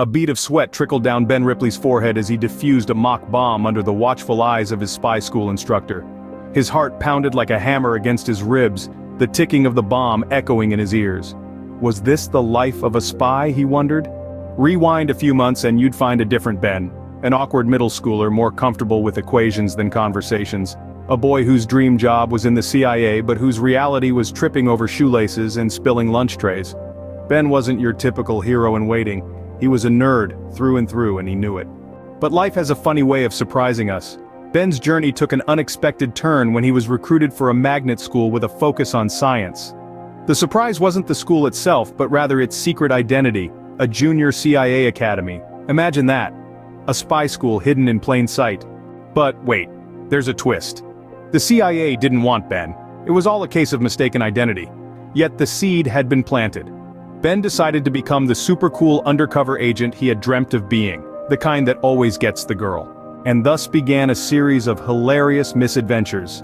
A bead of sweat trickled down Ben Ripley's forehead as he defused a mock bomb under the watchful eyes of his spy school instructor. His heart pounded like a hammer against his ribs, the ticking of the bomb echoing in his ears. Was this the life of a spy, he wondered? Rewind a few months and you'd find a different Ben, an awkward middle schooler more comfortable with equations than conversations, a boy whose dream job was in the CIA but whose reality was tripping over shoelaces and spilling lunch trays. Ben wasn't your typical hero in waiting. He was a nerd through and through, and he knew it. But life has a funny way of surprising us. Ben's journey took an unexpected turn when he was recruited for a magnet school with a focus on science. The surprise wasn't the school itself, but rather its secret identity, a junior CIA academy. Imagine that. A spy school hidden in plain sight. But wait, there's a twist. The CIA didn't want Ben. It was all a case of mistaken identity. Yet the seed had been planted. Ben decided to become the super cool undercover agent he had dreamt of being, the kind that always gets the girl. And thus began a series of hilarious misadventures.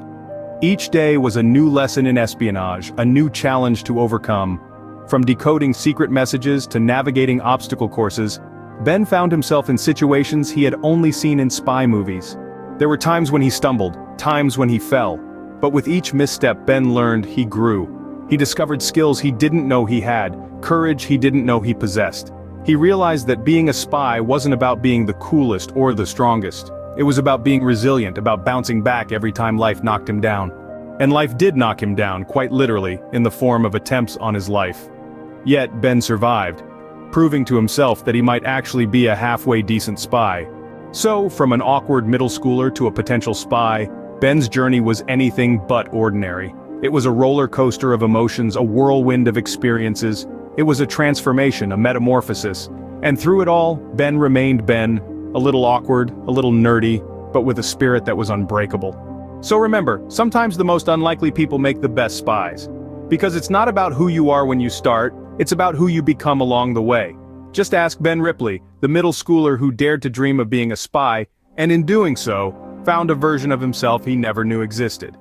Each day was a new lesson in espionage, a new challenge to overcome. From decoding secret messages to navigating obstacle courses, Ben found himself in situations he had only seen in spy movies. There were times when he stumbled, times when he fell. But with each misstep Ben learned, he grew. He discovered skills he didn't know he had, courage he didn't know he possessed. He realized that being a spy wasn't about being the coolest or the strongest. It was about being resilient, about bouncing back every time life knocked him down. And life did knock him down, quite literally, in the form of attempts on his life. Yet Ben survived, proving to himself that he might actually be a halfway decent spy. So, from an awkward middle schooler to a potential spy, Ben's journey was anything but ordinary. It was a roller coaster of emotions, a whirlwind of experiences. It was a transformation, a metamorphosis. And through it all, Ben remained Ben, a little awkward, a little nerdy, but with a spirit that was unbreakable. So remember, sometimes the most unlikely people make the best spies. Because it's not about who you are when you start, it's about who you become along the way. Just ask Ben Ripley, the middle schooler who dared to dream of being a spy, and in doing so, found a version of himself he never knew existed.